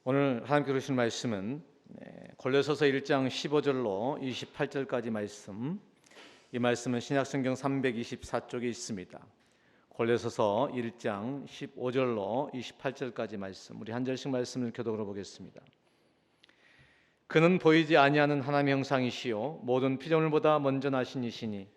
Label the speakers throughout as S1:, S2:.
S1: 오늘 하나님께서 주신 말씀은 골로새서 1장 15절로 28절까지 말씀. 이 말씀은 신약성경 324쪽에 있습니다. 골로새서 1장 15절로 28절까지 말씀. 우리 한 절씩 말씀을 교독으로 보겠습니다. 그는 보이지 아니하는 하나님의 형상이시요 모든 피조물보다 먼저 나신 이시니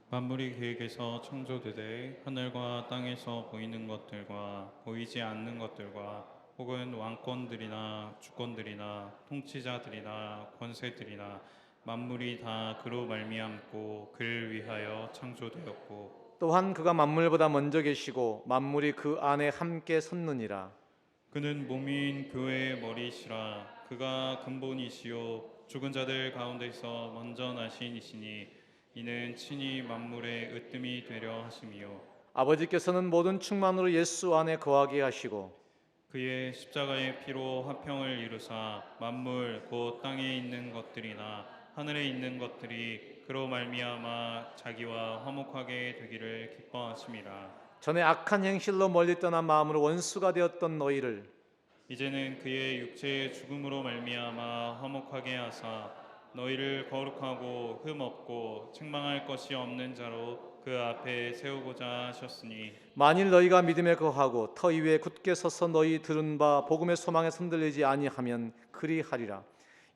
S2: 만물이 그에게서 창조되되 하늘과 땅에서 보이는 것들과 보이지 않는 것들과 혹은 왕권들이나 주권들이나 통치자들이나 권세들이나 만물이 다 그로 말미암고 그를 위하여 창조되었고
S1: 또한 그가 만물보다 먼저 계시고 만물이 그 안에 함께 섰느니라.
S2: 그는 몸인 교회의 머리시라. 그가 근본이시요 죽은 자들 가운데서 먼저 나신 이시니 이는 친히 만물의 으뜸이 되려 하심이요
S1: 아버지께서는 모든 충만으로 예수 안에 거하게 하시고
S2: 그의 십자가의 피로 화평을 이루사 만물 곧 땅에 있는 것들이나 하늘에 있는 것들이 그로 말미암아 자기와 화목하게 되기를 기뻐하심이라.
S1: 전에 악한 행실로 멀리 떠난 마음으로 원수가 되었던 너희를
S2: 이제는 그의 육체의 죽음으로 말미암아 화목하게 하사 너희를 거룩하고 흠 없고 책망할 것이 없는 자로 그 앞에 세우고자 하셨으니
S1: 만일 너희가 믿음에 거하고 터 위에 굳게 서서 너희 들은 바 복음의 소망에 손들리지 아니하면 그리하리라.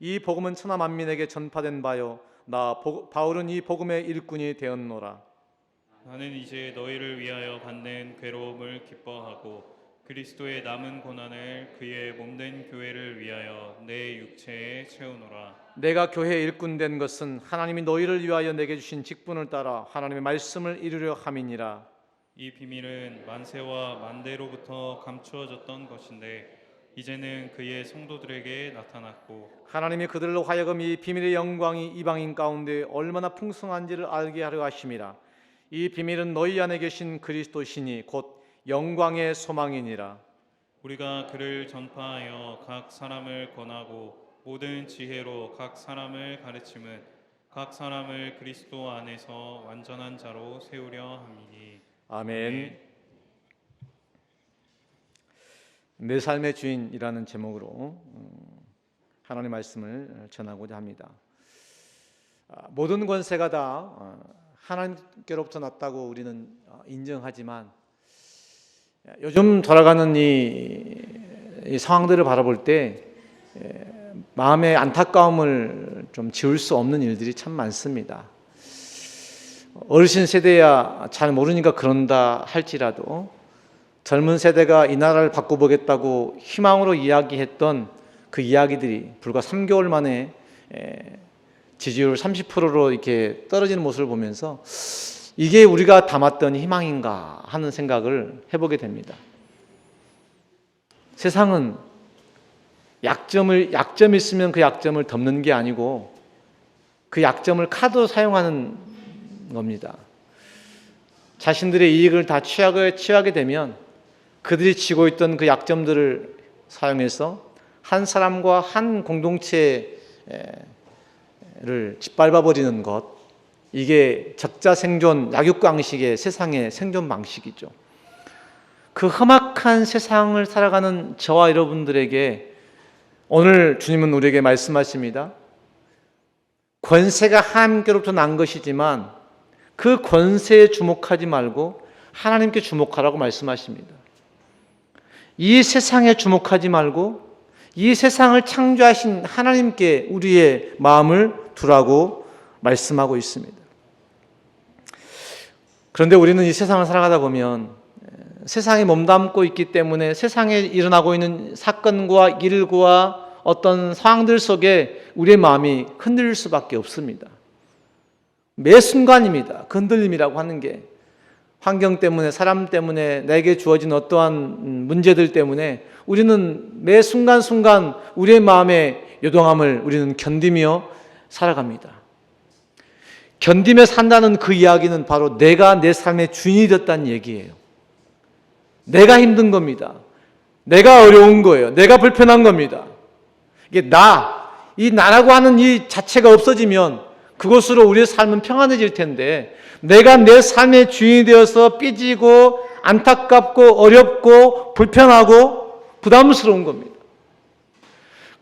S1: 이 복음은 천하 만민에게 전파된 바요 나 바울은 이 복음의 일꾼이 되었노라.
S2: 나는 이제 너희를 위하여 받는 괴로움을 기뻐하고 그리스도의 남은 고난을 그의 몸된 교회를 위하여 내 육체에 채우노라.
S1: 내가 교회의 일꾼 된 것은 하나님이 너희를 위하여 내게 주신 직분을 따라 하나님의 말씀을 이루려 함이니라.
S2: 이 비밀은 만세와 만대로부터 감추어졌던 것인데 이제는 그의 성도들에게 나타났고
S1: 하나님이 그들로 하여금 이 비밀의 영광이 이방인 가운데 얼마나 풍성한지를 알게 하려 하심이라. 이 비밀은 너희 안에 계신 그리스도시니 곧 영광의 소망이니라.
S2: 우리가 그를 전파하여 각 사람을 권하고 모든 지혜로 각 사람을 가르침은 각 사람을 그리스도 안에서 완전한 자로 세우려 함이니.
S1: 아멘. 내 삶의 주인이라는 제목으로 하나님의 말씀을 전하고자 합니다. 모든 권세가 다 하나님께로부터 났다고 우리는 인정하지만 요즘 돌아가는 이 상황들을 바라볼 때 마음의 안타까움을 좀 지울 수 없는 일들이 참 많습니다. 어르신 세대야 잘 모르니까 그런다 할지라도 젊은 세대가 이 나라를 바꿔보겠다고 희망으로 이야기했던 그 이야기들이 불과 3개월 만에 지지율 30%로 이렇게 떨어지는 모습을 보면서 이게 우리가 담았던 희망인가 하는 생각을 해보게 됩니다. 세상은 약점이 있으면 그 약점을 덮는 게 아니고 그 약점을 카드로 사용하는 겁니다. 자신들의 이익을 다 취하게 되면 그들이 쥐고 있던 그 약점들을 사용해서 한 사람과 한 공동체를 짓밟아버리는 것, 이게 적자생존 약육강식의 세상의 생존 방식이죠. 그 험악한 세상을 살아가는 저와 여러분들에게 오늘 주님은 우리에게 말씀하십니다. 권세가 하나님께로부터 난 것이지만 그 권세에 주목하지 말고 하나님께 주목하라고 말씀하십니다. 이 세상에 주목하지 말고 이 세상을 창조하신 하나님께 우리의 마음을 두라고 말씀하고 있습니다. 그런데 우리는 이 세상을 살아가다 보면 세상에 몸담고 있기 때문에 세상에 일어나고 있는 사건과 일과 어떤 상황들 속에 우리의 마음이 흔들릴 수밖에 없습니다. 매 순간입니다. 그 흔들림이라고 하는 게 환경 때문에, 사람 때문에, 내게 주어진 어떠한 문제들 때문에 우리는 매 순간순간 우리의 마음의 요동함을 우리는 견디며 살아갑니다. 견디며 산다는 그 이야기는 바로 내가 내 삶의 주인이 됐다는 얘기예요. 내가 힘든 겁니다. 내가 어려운 거예요. 내가 불편한 겁니다. 이게 이 나라고 하는 이 자체가 없어지면 그것으로 우리의 삶은 평안해질 텐데 내가 내 삶의 주인이 되어서 삐지고 안타깝고 어렵고 불편하고 부담스러운 겁니다.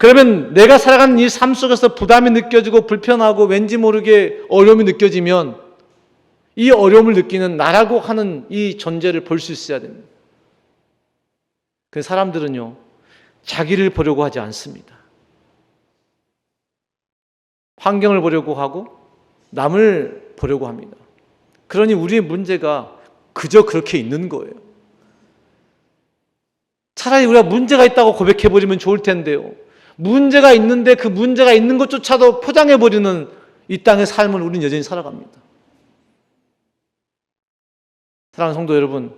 S1: 그러면 내가 살아가는 이 삶 속에서 부담이 느껴지고 불편하고 왠지 모르게 어려움이 느껴지면 이 어려움을 느끼는 나라고 하는 이 존재를 볼 수 있어야 됩니다. 그 사람들은요, 자기를 보려고 하지 않습니다. 환경을 보려고 하고 남을 보려고 합니다. 그러니 우리의 문제가 그저 그렇게 있는 거예요. 차라리 우리가 문제가 있다고 고백해버리면 좋을 텐데요. 문제가 있는데 그 문제가 있는 것조차도 포장해버리는 이 땅의 삶을 우리는 여전히 살아갑니다. 사랑하는 성도 여러분,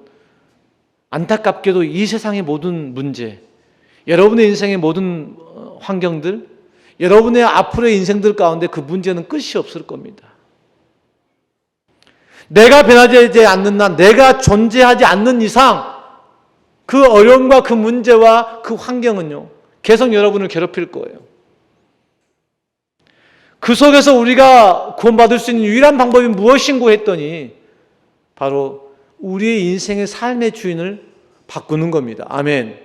S1: 안타깝게도 이 세상의 모든 문제, 여러분의 인생의 모든 환경들, 여러분의 앞으로의 인생들 가운데 그 문제는 끝이 없을 겁니다. 내가 변하지 않는 한, 내가 존재하지 않는 이상 그 어려움과 그 문제와 그 환경은요, 계속 여러분을 괴롭힐 거예요. 그 속에서 우리가 구원받을 수 있는 유일한 방법이 무엇인고 했더니 바로 우리의 인생의 삶의 주인을 바꾸는 겁니다. 아멘.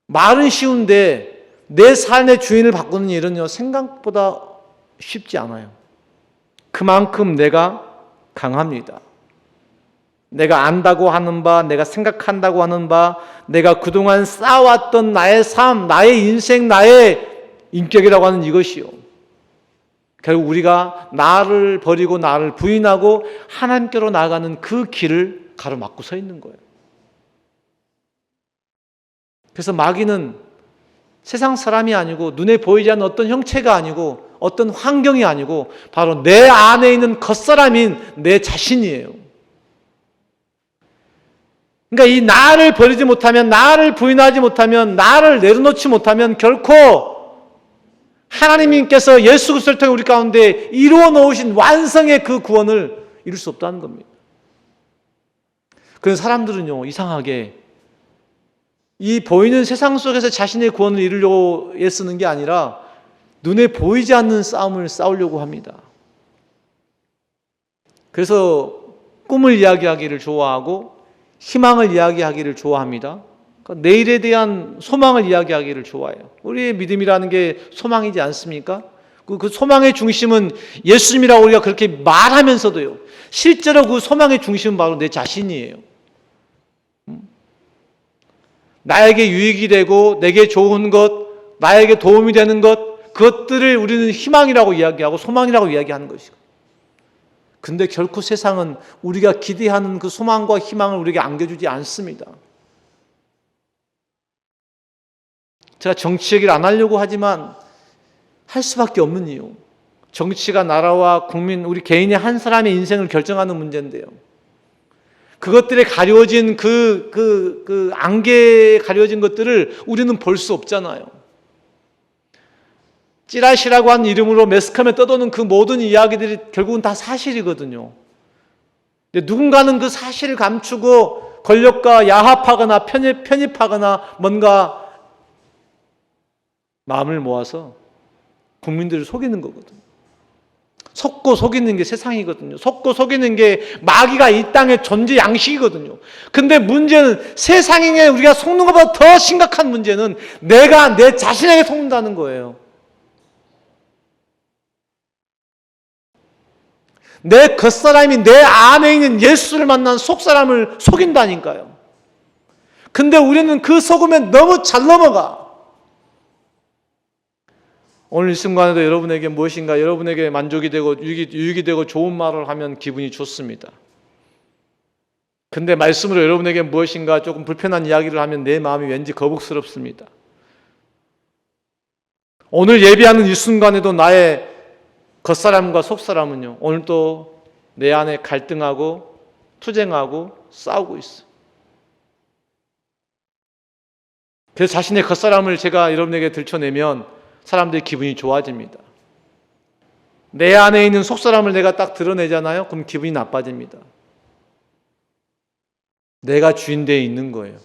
S1: 말은 쉬운데 내 삶의 주인을 바꾸는 일은요, 생각보다 쉽지 않아요. 그만큼 내가 강합니다. 내가 안다고 하는 바, 내가 생각한다고 하는 바, 내가 그동안 쌓아왔던 나의 삶, 나의 인생, 나의 인격이라고 하는 이것이요, 결국 우리가 나를 버리고 나를 부인하고 하나님께로 나아가는 그 길을 가로막고 서 있는 거예요. 그래서 마귀는 세상 사람이 아니고 눈에 보이지 않는 어떤 형체가 아니고 어떤 환경이 아니고 바로 내 안에 있는 겉사람인 내 자신이에요. 그러니까 이 나를 버리지 못하면, 나를 부인하지 못하면, 나를 내려놓지 못하면 결코 하나님께서 예수 그리스도를 통해 우리 가운데 이루어 놓으신 완성의 그 구원을 이룰 수 없다는 겁니다. 그래서 사람들은요, 이상하게 이 보이는 세상 속에서 자신의 구원을 이루려고 애쓰는 게 아니라 눈에 보이지 않는 싸움을 싸우려고 합니다. 그래서 꿈을 이야기하기를 좋아하고 희망을 이야기하기를 좋아합니다. 그러니까 내일에 대한 소망을 이야기하기를 좋아해요. 우리의 믿음이라는 게 소망이지 않습니까? 그 소망의 중심은 예수님이라고 우리가 그렇게 말하면서도요, 실제로 그 소망의 중심은 바로 내 자신이에요. 나에게 유익이 되고 내게 좋은 것, 나에게 도움이 되는 것, 그것들을 우리는 희망이라고 이야기하고 소망이라고 이야기하는 것이고, 근데 결코 세상은 우리가 기대하는 그 소망과 희망을 우리에게 안겨주지 않습니다. 제가 정치 얘기를 안 하려고 하지만 할 수밖에 없는 이유, 정치가 나라와 국민, 우리 개인의 한 사람의 인생을 결정하는 문제인데요, 그것들에 가려진 그 안개에 가려진 것들을 우리는 볼 수 없잖아요. 찌라시라고 하는 이름으로 매스컴에 떠도는 그 모든 이야기들이 결국은 다 사실이거든요. 근데 누군가는 그 사실을 감추고 권력과 야합하거나 편입하거나 뭔가 마음을 모아서 국민들을 속이는 거거든요. 속고 속이는 게 세상이거든요. 속고 속이는 게 마귀가 이 땅의 존재 양식이거든요. 근데 문제는 세상에 우리가 속는 것보다 더 심각한 문제는 내가 내 자신에게 속는다는 거예요. 내 겉사람이 내 안에 있는 예수를 만난 속사람을 속인다니까요. 근데 우리는 그 속음에 너무 잘 넘어가. 오늘 이 순간에도 여러분에게 무엇인가, 여러분에게 만족이 되고 유익이 되고 좋은 말을 하면 기분이 좋습니다. 근데 말씀으로 여러분에게 무엇인가 조금 불편한 이야기를 하면 내 마음이 왠지 거북스럽습니다. 오늘 예배하는 이 순간에도 나의 겉사람과 속사람은요, 오늘도 내 안에 갈등하고 투쟁하고 싸우고 있어. 그래서 자신의 겉사람을 제가 여러분에게 들춰내면 사람들의 기분이 좋아집니다. 내 안에 있는 속사람을 내가 딱 드러내잖아요. 그럼 기분이 나빠집니다. 내가 주인되어 있는 거예요.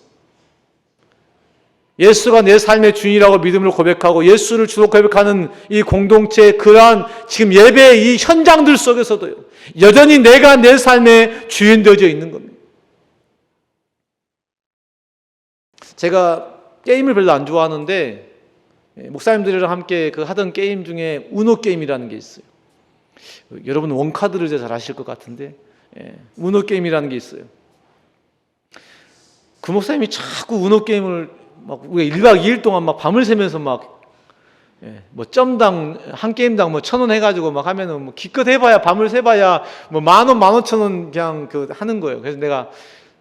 S1: 예수가 내 삶의 주인이라고 믿음으로 고백하고 예수를 주로 고백하는 이 공동체의 그러한 지금 예배의 이 현장들 속에서도요, 여전히 내가 내 삶의 주인 되어져 있는 겁니다. 제가 게임을 별로 안 좋아하는데 목사님들이랑 함께 그 하던 게임 중에 우노 게임이라는 게 있어요. 여러분 원카드를 잘 아실 것 같은데 우노 게임이라는 게 있어요. 그 목사님이 자꾸 우노 게임을 막 우리가 1박 2일 동안 막 밤을 새면서 막 뭐 점당 한 게임당 뭐 1,000원 해가지고 막 하면은 뭐 기껏 해봐야 밤을 새봐야 뭐 10,000원, 15,000원 그냥 그 하는 거예요. 그래서 내가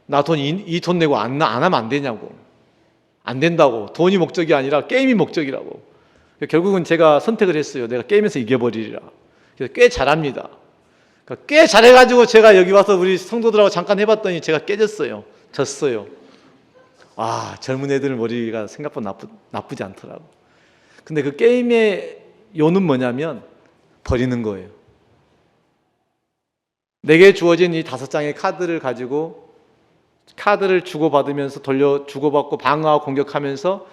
S1: 나 돈 이 돈 내고 안 하면 안 되냐고. 안 된다고. 돈이 목적이 아니라 게임이 목적이라고. 결국은 제가 선택을 했어요. 내가 게임에서 이겨버리리라. 그래서 꽤 잘합니다. 그러니까 꽤 잘해가지고 제가 여기 와서 우리 성도들하고 잠깐 해봤더니 제가 깨졌어요. 졌어요. 아, 젊은 애들 머리가 생각보다 나쁘지 않더라고. 근데 그 게임의 요는 뭐냐면 버리는 거예요. 내게 주어진 이 5장의 카드를 가지고 카드를 주고받으면서 주고받고 방어하고 공격하면서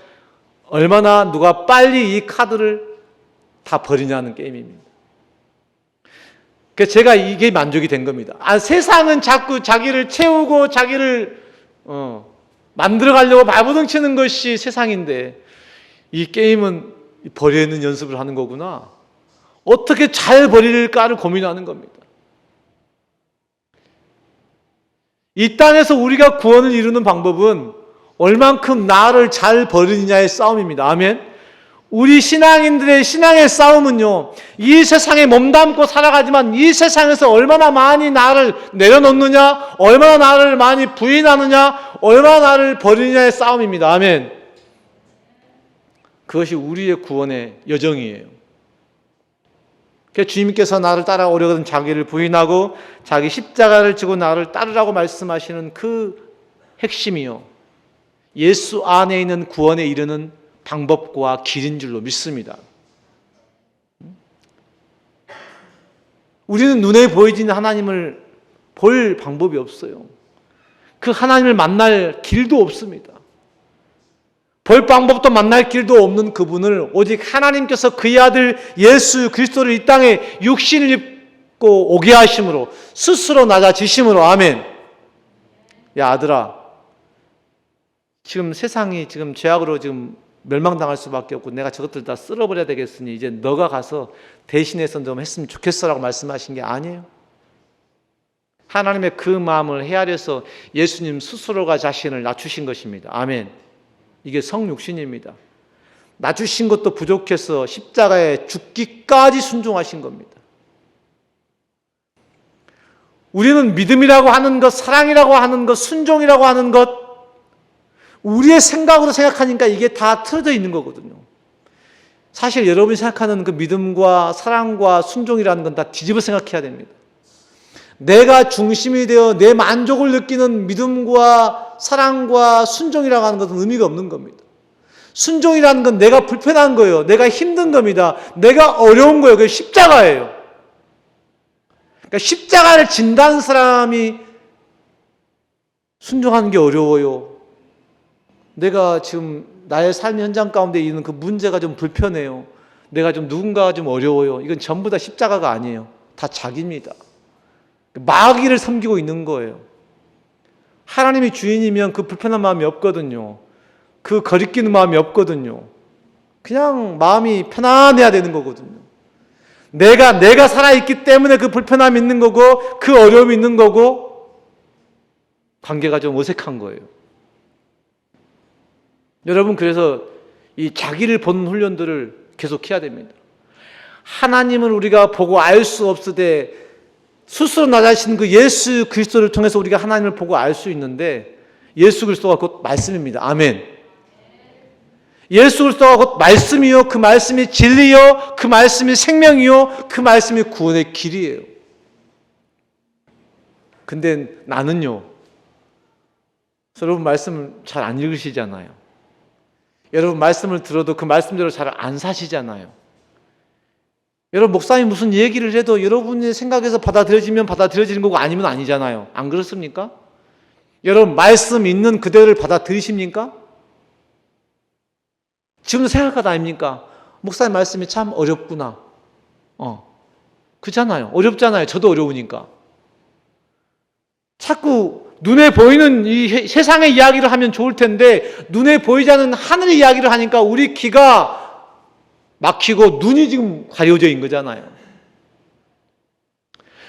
S1: 얼마나 누가 빨리 이 카드를 다 버리냐는 게임입니다. 그래서 제가 이게 만족이 된 겁니다. 세상은 자꾸 자기를 채우고 자기를 만들어가려고 발버둥치는 것이 세상인데 이 게임은 버리는 연습을 하는 거구나. 어떻게 잘 버릴까를 고민하는 겁니다. 이 땅에서 우리가 구원을 이루는 방법은 얼만큼 나를 잘 버리느냐의 싸움입니다. 아멘. 우리 신앙인들의 신앙의 싸움은요, 이 세상에 몸담고 살아가지만 이 세상에서 얼마나 많이 나를 내려놓느냐, 얼마나 나를 많이 부인하느냐, 얼마나 나를 버리느냐의 싸움입니다. 아멘. 그것이 우리의 구원의 여정이에요. 그래서 주님께서 나를 따라오려거든 자기를 부인하고 자기 십자가를 지고 나를 따르라고 말씀하시는 그 핵심이요, 예수 안에 있는 구원에 이르는 방법과 길인 줄로 믿습니다. 우리는 눈에 보이지는 하나님을 볼 방법이 없어요. 그 하나님을 만날 길도 없습니다. 볼 방법도 만날 길도 없는 그분을 오직 하나님께서 그의 아들 예수 그리스도를 이 땅에 육신을 입고 오게 하심으로 스스로 낮아지심으로. 아멘. 야 아들아, 지금 세상이 지금 죄악으로 지금 멸망당할 수밖에 없고 내가 저것들 다 쓸어버려야 되겠으니 이제 너가 가서 대신해서 좀 했으면 좋겠어라고 말씀하신 게 아니에요. 하나님의 그 마음을 헤아려서 예수님 스스로가 자신을 낮추신 것입니다. 아멘. 이게 성육신입니다. 낮추신 것도 부족해서 십자가에 죽기까지 순종하신 겁니다. 우리는 믿음이라고 하는 것, 사랑이라고 하는 것, 순종이라고 하는 것, 우리의 생각으로 생각하니까 이게 다 틀어져 있는 거거든요. 사실 여러분이 생각하는 그 믿음과 사랑과 순종이라는 건 다 뒤집어 생각해야 됩니다. 내가 중심이 되어 내 만족을 느끼는 믿음과 사랑과 순종이라고 하는 것은 의미가 없는 겁니다. 순종이라는 건 내가 불편한 거예요. 내가 힘든 겁니다. 내가 어려운 거예요. 그게 십자가예요. 그러니까 십자가를 진다는 사람이 순종하는 게 어려워요. 내가 지금 나의 삶 현장 가운데 있는 그 문제가 좀 불편해요. 내가 좀 누군가가 좀 어려워요. 이건 전부 다 십자가가 아니에요. 다 자기입니다. 마귀를 섬기고 있는 거예요. 하나님이 주인이면 그 불편한 마음이 없거든요. 그 거리끼는 마음이 없거든요. 그냥 마음이 편안해야 되는 거거든요. 내가 살아있기 때문에 그 불편함이 있는 거고 그 어려움이 있는 거고 관계가 좀 어색한 거예요. 여러분, 그래서 이 자기를 보는 훈련들을 계속해야 됩니다. 하나님을 우리가 보고 알 수 없으되 스스로 낮아지신 그 예수 그리스도를 통해서 우리가 하나님을 보고 알 수 있는데, 예수 그리스도가 곧 말씀입니다. 아멘. 예수 그리스도가 곧 말씀이요, 그 말씀이 진리요, 그 말씀이 생명이요, 그 말씀이 구원의 길이에요. 근데 나는요, 여러분 말씀을 잘 안 읽으시잖아요. 여러분 말씀을 들어도 그 말씀대로 잘 안 사시잖아요. 여러분 목사님 무슨 얘기를 해도 여러분의 생각에서 받아들여지면 받아들여지는 거고 아니면 아니잖아요. 안 그렇습니까? 여러분 말씀 있는 그대로를 받아들이십니까? 지금도 생각하다 아닙니까? 목사님 말씀이 참 어렵구나. 그렇잖아요. 어렵잖아요. 저도 어려우니까. 자꾸 눈에 보이는 이 세상의 이야기를 하면 좋을 텐데 눈에 보이지 않는 하늘의 이야기를 하니까 우리 귀가 막히고 눈이 지금 가려져 있는 거잖아요.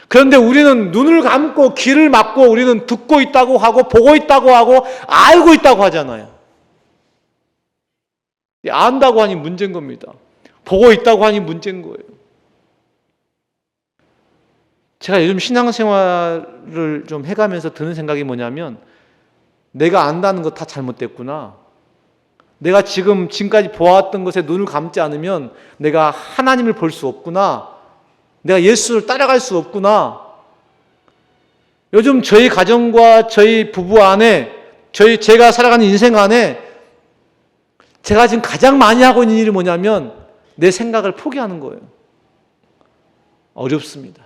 S1: 그런데 우리는 눈을 감고 귀를 막고 우리는 듣고 있다고 하고 보고 있다고 하고 알고 있다고 하잖아요. 안다고 하니 문제인 겁니다. 보고 있다고 하니 문제인 거예요. 제가 요즘 신앙생활을 좀 해가면서 드는 생각이 뭐냐면 내가 안다는 거 다 잘못됐구나. 내가 지금까지 보았던 것에 눈을 감지 않으면 내가 하나님을 볼 수 없구나. 내가 예수를 따라갈 수 없구나. 요즘 저희 가정과 저희 부부 안에 제가 살아가는 인생 안에 제가 지금 가장 많이 하고 있는 일이 뭐냐면 내 생각을 포기하는 거예요. 어렵습니다.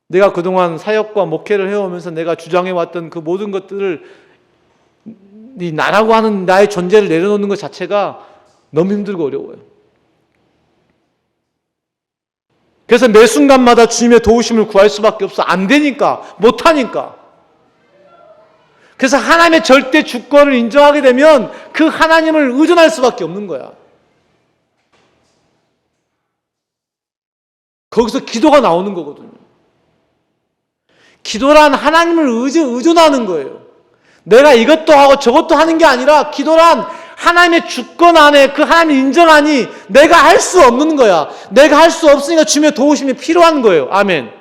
S1: 내가 그동안 사역과 목회를 해오면서 내가 주장해왔던 그 모든 것들을 나라고 하는 나의 존재를 내려놓는 것 자체가 너무 힘들고 어려워요. 그래서 매 순간마다 주님의 도우심을 구할 수밖에 없어. 안 되니까, 못하니까. 그래서 하나님의 절대 주권을 인정하게 되면 그 하나님을 의존할 수밖에 없는 거야. 거기서 기도가 나오는 거거든요. 기도란 하나님을 의존하는 거예요. 내가 이것도 하고 저것도 하는 게 아니라 기도란 하나님의 주권 안에 그 하나님을 인정하니 내가 할 수 없는 거야. 내가 할 수 없으니까 주님의 도우심이 필요한 거예요. 아멘.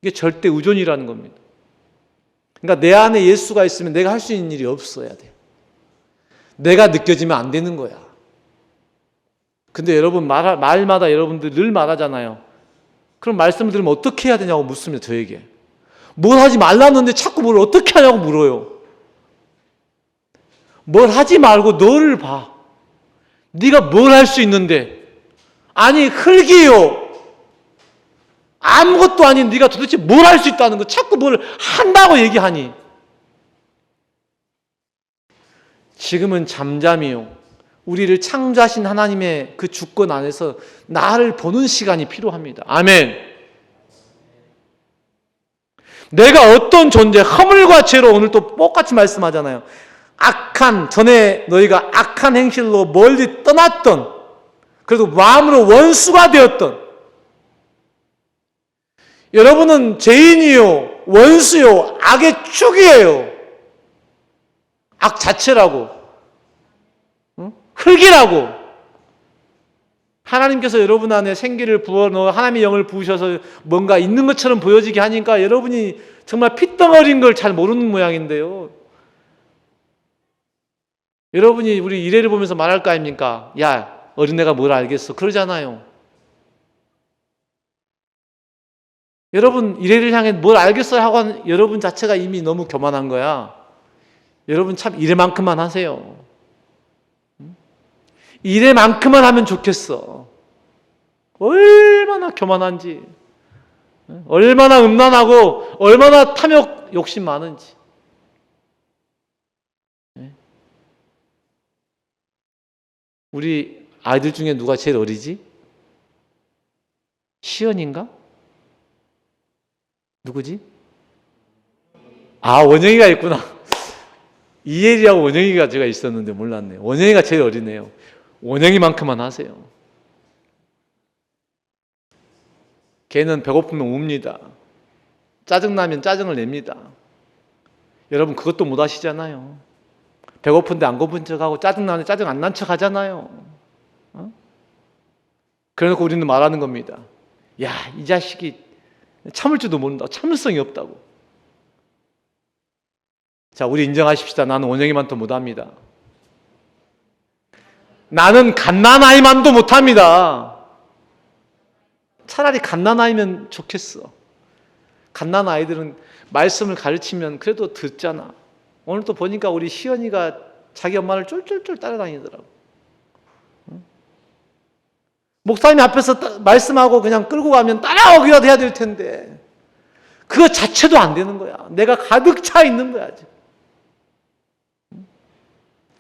S1: 이게 절대 의존이라는 겁니다. 그러니까 내 안에 예수가 있으면 내가 할 수 있는 일이 없어야 돼요. 내가 느껴지면 안 되는 거야. 근데 여러분 말마다 여러분들 늘 말하잖아요. 그럼 말씀을 들으면 어떻게 해야 되냐고 묻습니다. 저에게. 뭘 하지 말라는데 자꾸 뭘 어떻게 하냐고 물어요. 뭘 하지 말고 너를 봐. 네가 뭘 할 수 있는데. 아니 흙이요. 아무것도 아닌 네가 도대체 뭘 할 수 있다는 거. 자꾸 뭘 한다고 얘기하니. 지금은 잠잠이요. 우리를 창조하신 하나님의 그 주권 안에서 나를 보는 시간이 필요합니다. 아멘. 내가 어떤 존재, 허물과 죄로 오늘 또 똑같이 말씀하잖아요. 전에 너희가 악한 행실로 멀리 떠났던, 그래도 마음으로 원수가 되었던, 여러분은 죄인이요, 원수요, 악의 축이에요. 악 자체라고. 흙이라고. 하나님께서 여러분 안에 생기를 부어넣어 하나님의 영을 부으셔서 뭔가 있는 것처럼 보여지게 하니까 여러분이 정말 핏덩어리인 걸 잘 모르는 모양인데요. 여러분이 우리 이래를 보면서 말할 거 아닙니까? 야, 어린애가 뭘 알겠어. 그러잖아요. 여러분 이래를 향해 뭘 알겠어요 하고 하는 여러분 자체가 이미 너무 교만한 거야. 여러분 참 이래만큼만 하세요. 이래만큼만 하면 좋겠어. 얼마나 교만한지, 얼마나 음란하고 얼마나 탐욕 욕심 많은지. 우리 아이들 중에 누가 제일 어리지? 시연인가? 누구지? 원영이가 있구나. 이엘이하고 원영이가 제가 있었는데 몰랐네요. 원영이가 제일 어리네요. 원영이만큼만 하세요. 걔는 배고프면 웁니다. 짜증나면 짜증을 냅니다. 여러분 그것도 못 하시잖아요. 배고픈데 안 고픈 척하고 짜증나는데 짜증 안 난 척 하잖아요. 그래놓고 우리는 말하는 겁니다. 야, 이 자식이 참을 줄도 모른다. 참을성이 없다고. 자, 우리 인정하십시다. 나는 원영이만도 못합니다. 나는 갓난아이만도 못합니다. 차라리 갓난아이면 좋겠어. 갓난아이들은 말씀을 가르치면 그래도 듣잖아. 오늘 또 보니까 우리 시연이가 자기 엄마를 쫄쫄쫄 따라다니더라고. 목사님 앞에서 말씀하고 그냥 끌고 가면 따라오기라도 해야 될 텐데 그거 자체도 안 되는 거야. 내가 가득 차 있는 거야.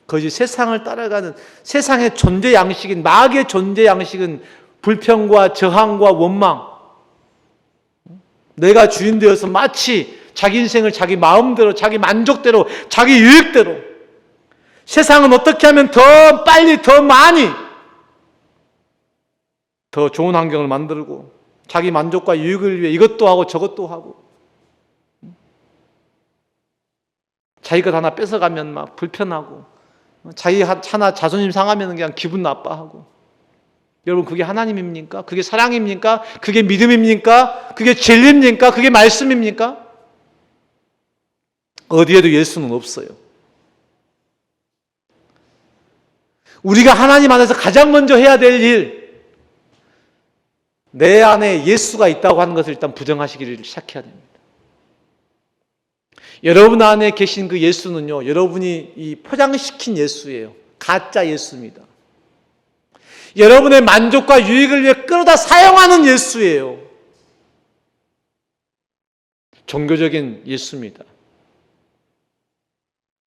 S1: 그것이 세상을 따라가는 세상의 존재 양식인 마귀의 존재 양식은 불평과 저항과 원망. 내가 주인 되어서 마치 자기 인생을 자기 마음대로, 자기 만족대로, 자기 유익대로, 세상은 어떻게 하면 더 빨리, 더 많이, 더 좋은 환경을 만들고 자기 만족과 유익을 위해 이것도 하고 저것도 하고, 자기 것 하나 뺏어가면 막 불편하고, 자기 하나 자존심 상하면 그냥 기분 나빠하고. 여러분, 그게 하나님입니까? 그게 사랑입니까? 그게 믿음입니까? 그게 진리입니까? 그게 말씀입니까? 어디에도 예수는 없어요. 우리가 하나님 안에서 가장 먼저 해야 될 일, 내 안에 예수가 있다고 하는 것을 일단 부정하시기를 시작해야 됩니다. 여러분 안에 계신 그 예수는요, 여러분이 이 포장시킨 예수예요. 가짜 예수입니다. 여러분의 만족과 유익을 위해 끌어다 사용하는 예수예요. 종교적인 예수입니다.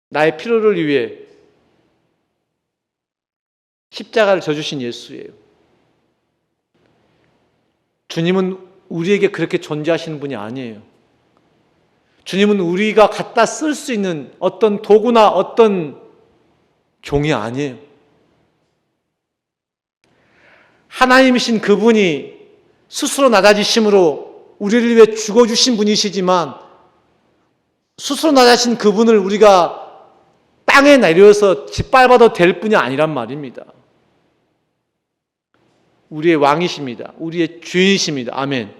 S1: 나의 필요를 위해 십자가를 져주신 예수예요. 주님은 우리에게 그렇게 존재하시는 분이 아니에요. 주님은 우리가 갖다 쓸 수 있는 어떤 도구나 어떤 종이 아니에요. 하나님이신 그분이 스스로 낮아지심으로 우리를 위해 죽어주신 분이시지만, 스스로 낮아진 그분을 우리가 땅에 내려서 짓밟아도 될 뿐이 아니란 말입니다. 우리의 왕이십니다. 우리의 주인이십니다. 아멘.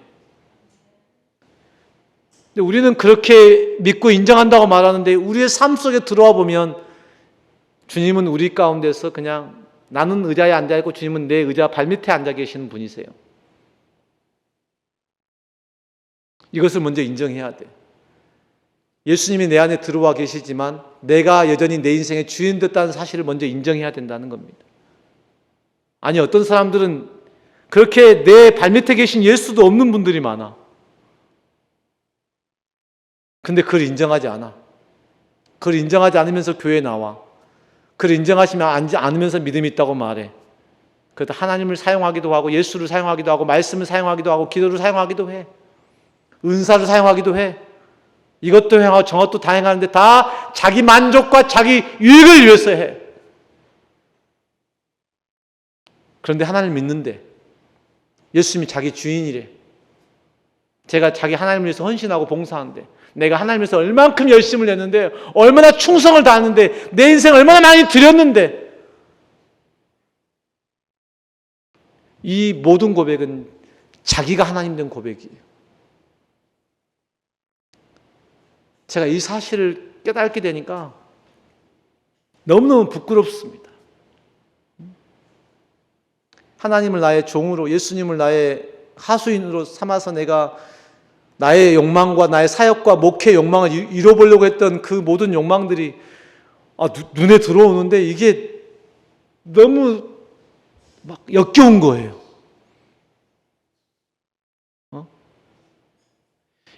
S1: 근데 우리는 그렇게 믿고 인정한다고 말하는데, 우리의 삶 속에 들어와 보면 주님은 우리 가운데서 그냥 나는 의자에 앉아있고 주님은 내 의자 발밑에 앉아 계시는 분이세요. 이것을 먼저 인정해야 돼. 예수님이 내 안에 들어와 계시지만 내가 여전히 내 인생의 주인 됐다는 사실을 먼저 인정해야 된다는 겁니다. 아니, 어떤 사람들은 그렇게 내 발밑에 계신 예수도 없는 분들이 많아. 근데 그걸 인정하지 않아. 그걸 인정하지 않으면서 교회에 나와. 그걸 인정하시면 않으면서 믿음이 있다고 말해. 그래도 하나님을 사용하기도 하고, 예수를 사용하기도 하고, 말씀을 사용하기도 하고, 기도를 사용하기도 해. 은사를 사용하기도 해. 이것도 행하고 저것도 다 행하는데 다 자기 만족과 자기 유익을 위해서 해. 그런데 하나님을 믿는데, 예수님이 자기 주인이래. 제가 자기 하나님을 위해서 헌신하고 봉사하는데, 내가 하나님을 위해서 얼만큼 열심을 냈는데, 얼마나 충성을 다하는데, 내 인생 얼마나 많이 드렸는데, 이 모든 고백은 자기가 하나님 된 고백이에요. 제가 이 사실을 깨닫게 되니까 너무너무 부끄럽습니다. 하나님을 나의 종으로, 예수님을 나의 하수인으로 삼아서 내가 나의 욕망과 나의 사역과 목회 욕망을 이뤄보려고 했던 그 모든 욕망들이 눈에 들어오는데 이게 너무 막 역겨운 거예요.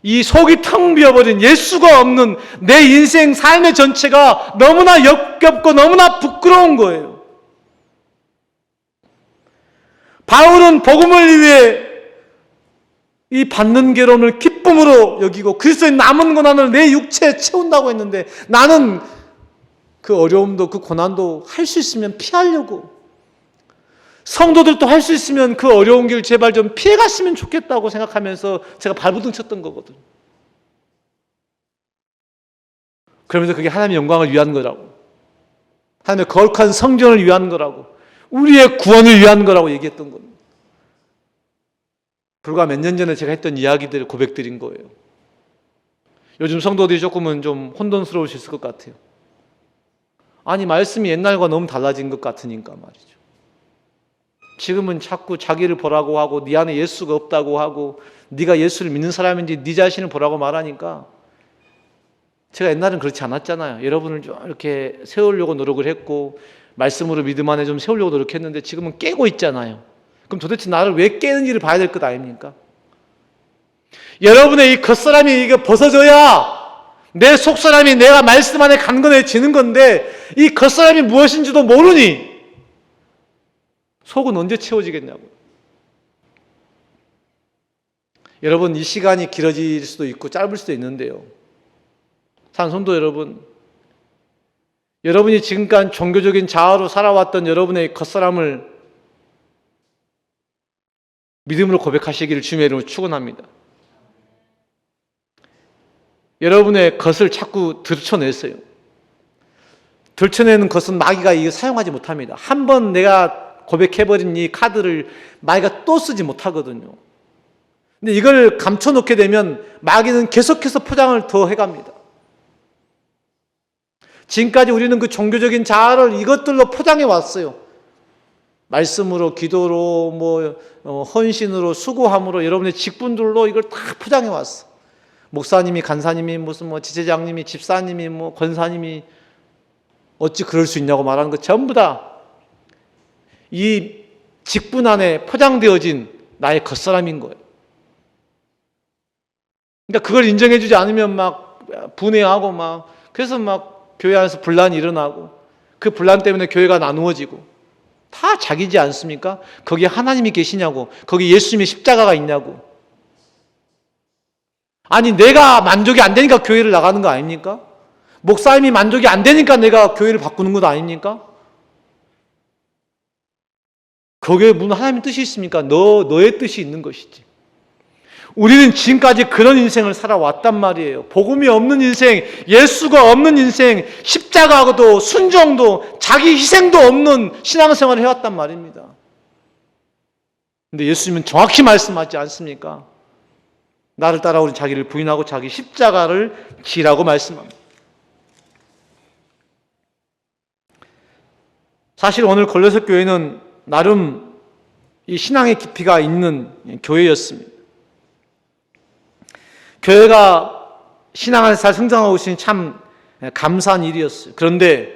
S1: 이 속이 텅 비어버린 예수가 없는 내 인생 삶의 전체가 너무나 역겹고 너무나 부끄러운 거예요. 바울은 복음을 위해 이 받는 괴로움을 기쁨으로 여기고 그리스도의 남은 고난을 내 육체에 채운다고 했는데, 나는 그 어려움도 그 고난도 할 수 있으면 피하려고, 성도들도 할 수 있으면 그 어려운 길 제발 좀 피해갔으면 좋겠다고 생각하면서 제가 발부둥 쳤던 거거든. 그러면서 그게 하나님의 영광을 위한 거라고, 하나님의 거룩한 성전을 위한 거라고, 우리의 구원을 위한 거라고 얘기했던 겁니다. 불과 몇 년 전에 제가 했던 이야기들, 고백드린 거예요. 요즘 성도들이 조금은 좀 혼돈스러울 수 있을 것 같아요. 아니, 말씀이 옛날과 너무 달라진 것 같으니까 말이죠. 지금은 자꾸 자기를 보라고 하고, 네 안에 예수가 없다고 하고, 네가 예수를 믿는 사람인지 네 자신을 보라고 말하니까, 제가 옛날엔 그렇지 않았잖아요. 여러분을 좀 이렇게 세우려고 노력을 했고, 말씀으로 믿음 안에 좀 세우려고 노력했는데 지금은 깨고 있잖아요. 그럼 도대체 나를 왜 깨는지를 봐야 될 것 아닙니까? 여러분의 이 겉사람이 이거 벗어져야 내 속사람이 내가 말씀 안에 강건해지는 건데, 이 겉사람이 무엇인지도 모르니 속은 언제 채워지겠냐고. 여러분, 이 시간이 길어질 수도 있고 짧을 수도 있는데요, 사랑하는 성도 여러분, 여러분이 지금까지 종교적인 자아로 살아왔던 여러분의 겉사람을 믿음으로 고백하시기를 주님의 이름으로 축원합니다. 여러분의 것을 자꾸 들춰내세요. 들춰내는 것은 마귀가 이거 사용하지 못합니다. 한 번 내가 고백해버린 이 카드를 마귀가 또 쓰지 못하거든요. 근데 이걸 감춰놓게 되면 마귀는 계속해서 포장을 더 해갑니다. 지금까지 우리는 그 종교적인 자아를 이것들로 포장해 왔어요. 말씀으로, 기도로, 헌신으로, 수고함으로, 여러분의 직분들로 이걸 다 포장해 왔어. 목사님이, 간사님이, 무슨 지체장님이, 집사님이, 권사님이 어찌 그럴 수 있냐고 말하는 것 전부 다 이 직분 안에 포장되어진 나의 겉사람인 거예요. 그러니까 그걸 인정해주지 않으면 막 분해하고 그래서 교회 안에서 분란이 일어나고 그 분란 때문에 교회가 나누어지고 다 자기지 않습니까? 거기에 하나님이 계시냐고, 거기 예수님의 십자가가 있냐고. 아니 내가 만족이 안 되니까 교회를 나가는 거 아닙니까? 목사님이 만족이 안 되니까 내가 교회를 바꾸는 것 아닙니까? 거기에 무슨 하나님의 뜻이 있습니까? 너의 뜻이 있는 것이지. 우리는 지금까지 그런 인생을 살아왔단 말이에요. 복음이 없는 인생, 예수가 없는 인생, 십자가도 순종도 자기 희생도 없는 신앙생활을 해왔단 말입니다. 근데 예수님은 정확히 말씀하지 않습니까? 나를 따라오는 자기를 부인하고 자기 십자가를 지라고 말씀합니다. 사실 오늘 골로새 교회는 나름 이 신앙의 깊이가 있는 교회였습니다. 교회가 신앙 안에서 잘 성장하고 있으니 참 감사한 일이었어요. 그런데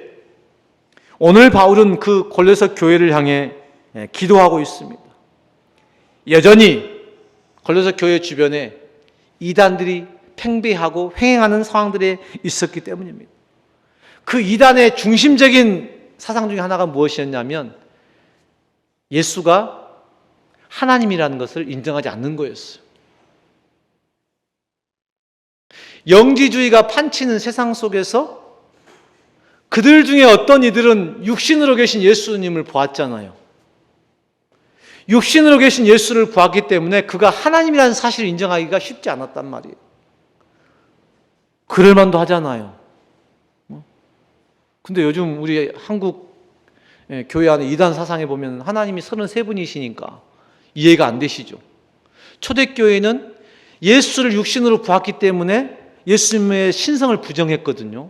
S1: 오늘 바울은 그 골로새 교회를 향해 기도하고 있습니다. 여전히 골로새 교회 주변에 이단들이 팽배하고 횡행하는 상황들이 있었기 때문입니다. 그 이단의 중심적인 사상 중에 하나가 무엇이었냐면 예수가 하나님이라는 것을 인정하지 않는 거였어요. 영지주의가 판치는 세상 속에서 그들 중에 어떤 이들은 육신으로 계신 예수님을 보았잖아요. 육신으로 계신 예수를 보았기 때문에 그가 하나님이라는 사실을 인정하기가 쉽지 않았단 말이에요. 그럴 만도 하잖아요. 근데 요즘 우리 한국 교회 안에 이단 사상에 보면 하나님이 33분이시니까 이해가 안 되시죠. 초대교회는 예수를 육신으로 보았기 때문에 예수님의 신성을 부정했거든요.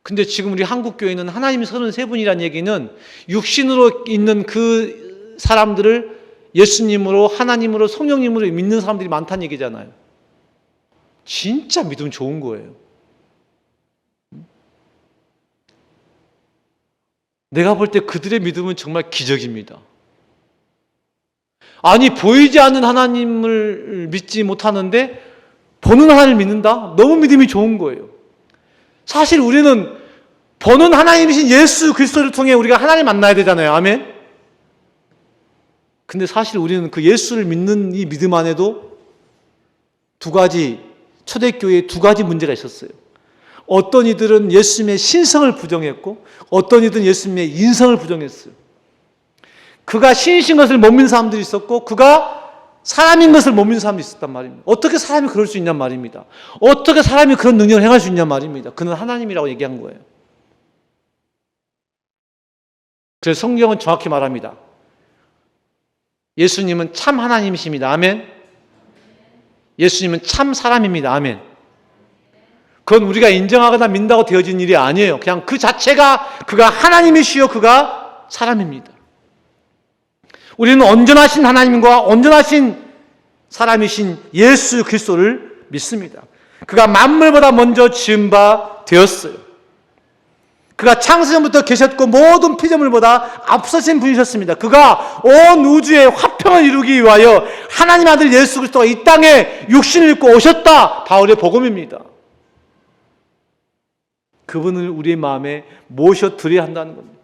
S1: 근데 지금 우리 한국 교회는 하나님이 33분이라는 얘기는 육신으로 있는 그 사람들을 예수님으로, 하나님으로, 성령님으로 믿는 사람들이 많다는 얘기잖아요. 진짜 믿음 좋은 거예요. 내가 볼 때 그들의 믿음은 정말 기적입니다. 아니 보이지 않는 하나님을 믿지 못하는데 보는 하나님을 믿는다? 너무 믿음이 좋은 거예요. 사실 우리는 보는 하나님이신 예수 그리스도를 통해 우리가 하나님 만나야 되잖아요. 아멘? 근데 사실 우리는 그 예수를 믿는 이 믿음 안에도 초대교회에 두 가지 문제가 있었어요. 어떤 이들은 예수님의 신성을 부정했고 어떤 이들은 예수님의 인성을 부정했어요. 그가 신이신 것을 못 믿는 사람들이 있었고 그가 사람인 것을 못 믿는 사람들이 있었단 말입니다. 어떻게 사람이 그럴 수 있냔 말입니다. 어떻게 사람이 그런 능력을 행할 수 있냔 말입니다. 그는 하나님이라고 얘기한 거예요. 그래서 성경은 정확히 말합니다. 예수님은 참 하나님이십니다. 아멘. 예수님은 참 사람입니다. 아멘. 그건 우리가 인정하거나 믿는다고 되어진 일이 아니에요. 그냥 그 자체가 그가 하나님이시요 그가 사람입니다. 우리는 온전하신 하나님과 온전하신 사람이신 예수 그리스도를 믿습니다. 그가 만물보다 먼저 지은 바 되었어요. 그가 창세전부터 계셨고 모든 피조물보다 앞서신 분이셨습니다. 그가 온 우주의 화평을 이루기 위하여 하나님 아들 예수 그리스도가 이 땅에 육신을 입고 오셨다. 바울의 복음입니다. 그분을 우리의 마음에 모셔드려야 한다는 겁니다.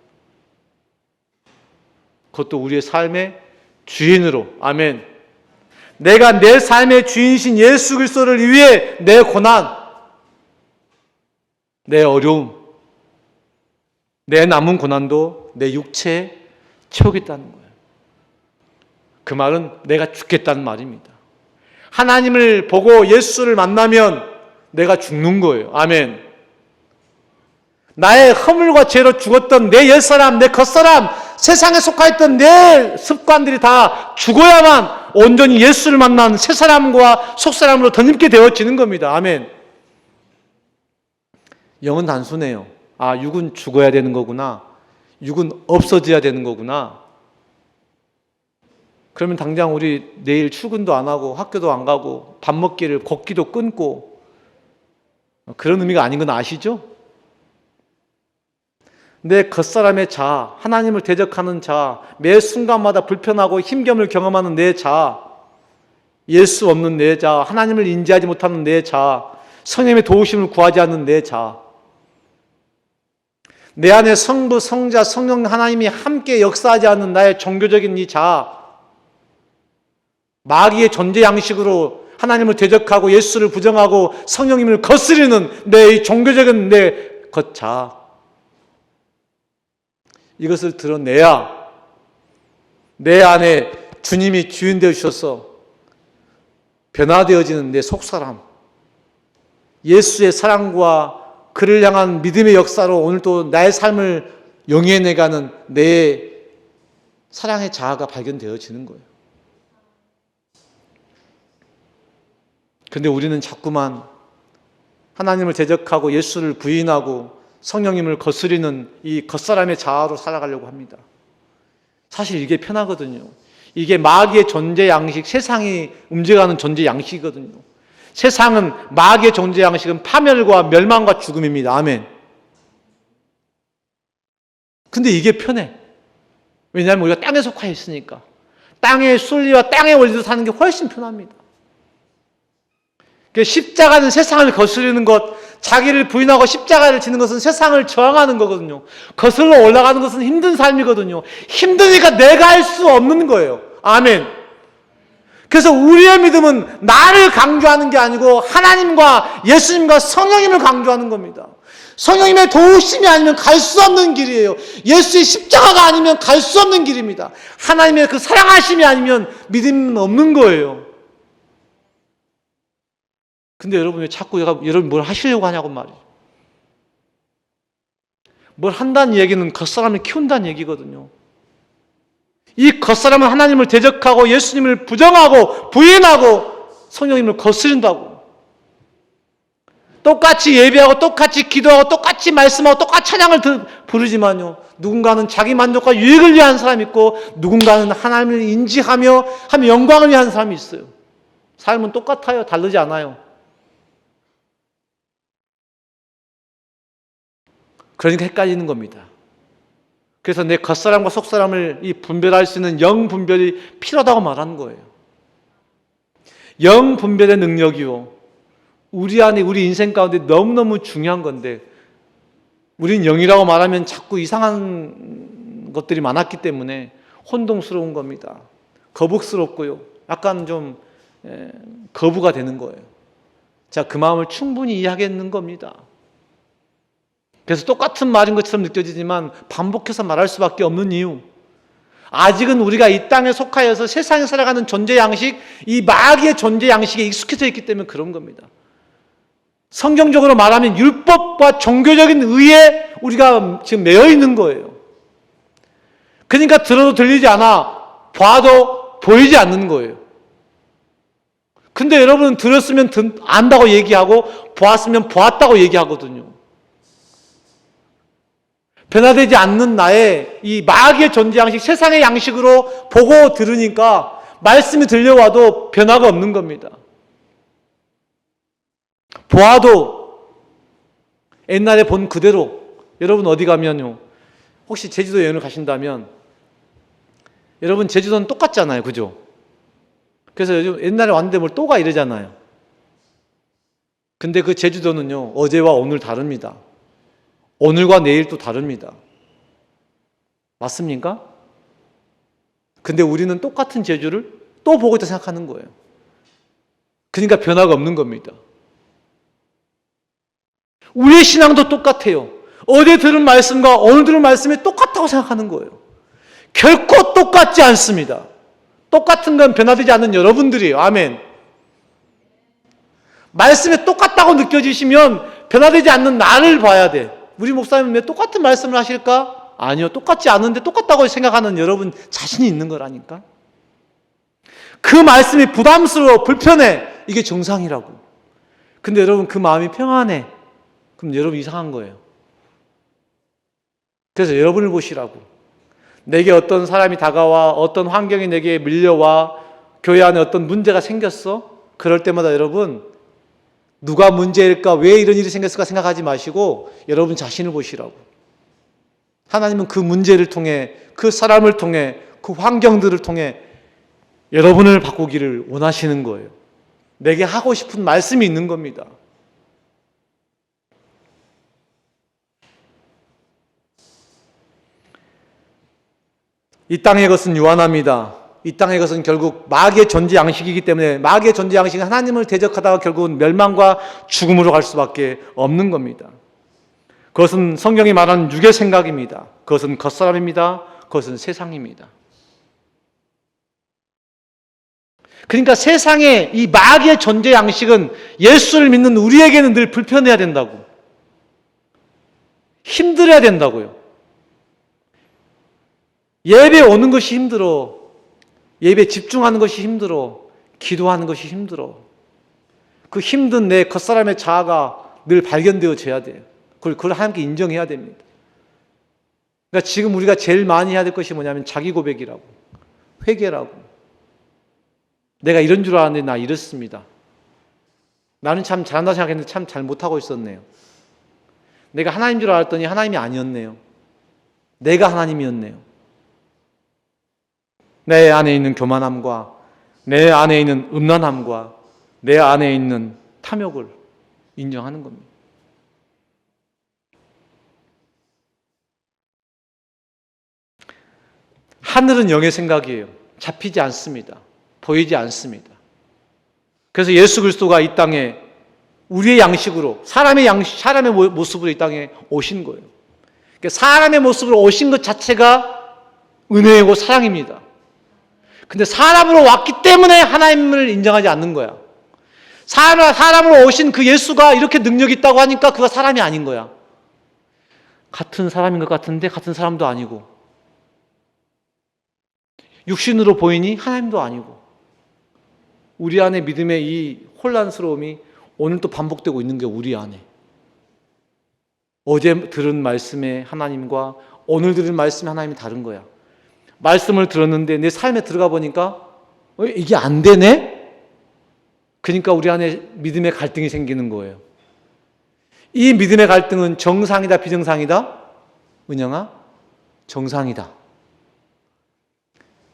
S1: 그것도 우리의 삶의 주인으로. 아멘. 내가 내 삶의 주인이신 예수 그리스도를 위해 내 고난, 내 어려움, 내 남은 고난도 내 육체에 채우겠다는 거예요. 그 말은 내가 죽겠다는 말입니다. 하나님을 보고 예수를 만나면 내가 죽는 거예요. 아멘. 나의 허물과 죄로 죽었던 내 옛사람, 내 겉사람, 세상에 속하였던 내 습관들이 다 죽어야만 온전히 예수를 만난 새사람과 속사람으로 덧입게 되어지는 겁니다. 아멘. 영은 단순해요. 아, 육은 죽어야 되는 거구나. 육은 없어져야 되는 거구나. 그러면 당장 우리 내일 출근도 안 하고 학교도 안 가고 밥 먹기를 걷기도 끊고 그런 의미가 아닌 건 아시죠? 내 겉사람의 자아, 하나님을 대적하는 자아, 매 순간마다 불편하고 힘겨움을 경험하는 내 자아, 예수 없는 내 자아, 하나님을 인지하지 못하는 내 자아, 성령의 도우심을 구하지 않는 내 자아, 내 안에 성부, 성자, 성령 하나님이 함께 역사하지 않는 나의 종교적인 이 자아, 마귀의 존재 양식으로 하나님을 대적하고 예수를 부정하고 성령님을 거스르는 내 종교적인 내 겉자아, 이것을 드러내야 내 안에 주님이 주인 되어주셔서 변화되어지는 내 속사람, 예수의 사랑과 그를 향한 믿음의 역사로 오늘도 나의 삶을 영위해내가는 내 사랑의 자아가 발견되어지는 거예요. 그런데 우리는 자꾸만 하나님을 대적하고 예수를 부인하고 성령님을 거스리는 이 겉사람의 자아로 살아가려고 합니다. 사실 이게 편하거든요. 이게 마귀의 존재 양식, 세상이 움직여가는 존재 양식이거든요. 세상은 마귀의 존재 양식은 파멸과 멸망과 죽음입니다. 아멘. 근데 이게 편해. 왜냐하면 우리가 땅에 속하여 있으니까. 땅의 순리와 땅의 원리로 사는 게 훨씬 편합니다. 십자가는 세상을 거스르는 것, 자기를 부인하고 십자가를 지는 것은 세상을 저항하는 거거든요. 거슬러 올라가는 것은 힘든 삶이거든요. 힘드니까 내가 할 수 없는 거예요. 아멘. 그래서 우리의 믿음은 나를 강조하는 게 아니고 하나님과 예수님과 성령님을 강조하는 겁니다. 성령님의 도우심이 아니면 갈 수 없는 길이에요. 예수의 십자가가 아니면 갈 수 없는 길입니다. 하나님의 그 사랑하심이 아니면 믿음은 없는 거예요. 근데 여러분 왜 자꾸 여러분 뭘 하시려고 하냐고 말이에요. 뭘 한다는 얘기는 겉사람을 키운다는 얘기거든요. 이 겉사람은 하나님을 대적하고 예수님을 부정하고 부인하고 성령님을 거스른다고. 똑같이 예배하고 똑같이 기도하고 똑같이 말씀하고 똑같이 찬양을 부르지만요. 누군가는 자기 만족과 유익을 위한 사람이 있고 누군가는 하나님을 인지하며 하며 영광을 위한 사람이 있어요. 삶은 똑같아요. 다르지 않아요. 그러니까 헷갈리는 겁니다. 그래서 내 겉사람과 속사람을 이 분별할 수 있는 영 분별이 필요하다고 말하는 거예요. 영 분별의 능력이요. 우리 안에 우리 인생 가운데 너무너무 중요한 건데 우린 영이라고 말하면 자꾸 이상한 것들이 많았기 때문에 혼동스러운 겁니다. 거북스럽고요. 약간 좀 거부가 되는 거예요. 자, 그 마음을 충분히 이해하겠는 겁니다. 그래서 똑같은 말인 것처럼 느껴지지만 반복해서 말할 수밖에 없는 이유, 아직은 우리가 이 땅에 속하여서 세상에 살아가는 존재 양식, 이 마귀의 존재 양식에 익숙해져 있기 때문에 그런 겁니다. 성경적으로 말하면 율법과 종교적인 의에 우리가 지금 매여 있는 거예요. 그러니까 들어도 들리지 않아, 봐도 보이지 않는 거예요. 근데 여러분은 들었으면 안다고 얘기하고 보았으면 보았다고 얘기하거든요. 변화되지 않는 나의 이 마귀의 존재 양식, 세상의 양식으로 보고 들으니까 말씀이 들려와도 변화가 없는 겁니다. 보아도 옛날에 본 그대로. 여러분 어디 가면요, 혹시 제주도 여행을 가신다면 여러분 제주도는 똑같잖아요. 그죠? 그래서 요즘 옛날에 왔는데 뭘 또가 이러잖아요. 근데 그 제주도는요, 어제와 오늘 다릅니다. 오늘과 내일 또 다릅니다. 맞습니까? 근데 우리는 똑같은 제주를 또 보고 있다 생각하는 거예요. 그러니까 변화가 없는 겁니다. 우리의 신앙도 똑같아요. 어제 들은 말씀과 오늘 들은 말씀이 똑같다고 생각하는 거예요. 결코 똑같지 않습니다. 똑같은 건 변화되지 않는 여러분들이에요. 아멘. 말씀이 똑같다고 느껴지시면 변화되지 않는 나를 봐야 돼. 우리 목사님은 왜 똑같은 말씀을 하실까? 아니요. 똑같지 않은데 똑같다고 생각하는 여러분 자신이 있는 거라니까. 그 말씀이 부담스러워, 불편해. 이게 정상이라고. 근데 여러분 그 마음이 평안해. 그럼 여러분 이상한 거예요. 그래서 여러분을 보시라고. 내게 어떤 사람이 다가와, 어떤 환경이 내게 밀려와, 교회 안에 어떤 문제가 생겼어? 그럴 때마다 여러분 누가 문제일까? 왜 이런 일이 생겼을까 생각하지 마시고 여러분 자신을 보시라고. 하나님은 그 문제를 통해, 그 사람을 통해, 그 환경들을 통해 여러분을 바꾸기를 원하시는 거예요. 내게 하고 싶은 말씀이 있는 겁니다. 이 땅의 것은 유한합니다. 이 땅의 것은 결국 마귀의 존재 양식이기 때문에 마귀의 존재 양식은 하나님을 대적하다가 결국은 멸망과 죽음으로 갈 수밖에 없는 겁니다. 그것은 성경이 말하는 육의 생각입니다. 그것은 겉사람입니다. 그것은 세상입니다. 그러니까 세상의 이 마귀의 존재 양식은 예수를 믿는 우리에게는 늘 불편해야 된다고. 힘들어야 된다고요. 예배 오는 것이 힘들어. 예배 집중하는 것이 힘들어. 기도하는 것이 힘들어. 그 힘든 내 겉사람의 자아가 늘 발견되어져야 돼요. 그걸 하나님께 인정해야 됩니다. 그러니까 지금 우리가 제일 많이 해야 될 것이 뭐냐면 자기 고백이라고. 회개라고. 내가 이런 줄 알았는데 나 이렇습니다. 나는 참 잘한다 생각했는데 참 잘 못하고 있었네요. 내가 하나님인 줄 알았더니 하나님이 아니었네요. 내가 하나님이었네요. 내 안에 있는 교만함과 내 안에 있는 음란함과 내 안에 있는 탐욕을 인정하는 겁니다. 하늘은 영의 생각이에요. 잡히지 않습니다. 보이지 않습니다. 그래서 예수 그리스도가 이 땅에 우리의 양식으로 사람의 모습으로 이 땅에 오신 거예요. 그러니까 사람의 모습으로 오신 것 자체가 은혜이고 사랑입니다. 근데 사람으로 왔기 때문에 하나님을 인정하지 않는 거야. 사람으로 오신 그 예수가 이렇게 능력이 있다고 하니까 그가 사람이 아닌 거야. 같은 사람인 것 같은데 같은 사람도 아니고, 육신으로 보이니 하나님도 아니고, 우리 안에 믿음의 이 혼란스러움이 오늘 또 반복되고 있는 게 우리 안에. 어제 들은 말씀의 하나님과 오늘 들은 말씀의 하나님이 다른 거야. 말씀을 들었는데 내 삶에 들어가 보니까 이게 안 되네? 그러니까 우리 안에 믿음의 갈등이 생기는 거예요. 이 믿음의 갈등은 정상이다, 비정상이다? 은영아, 정상이다.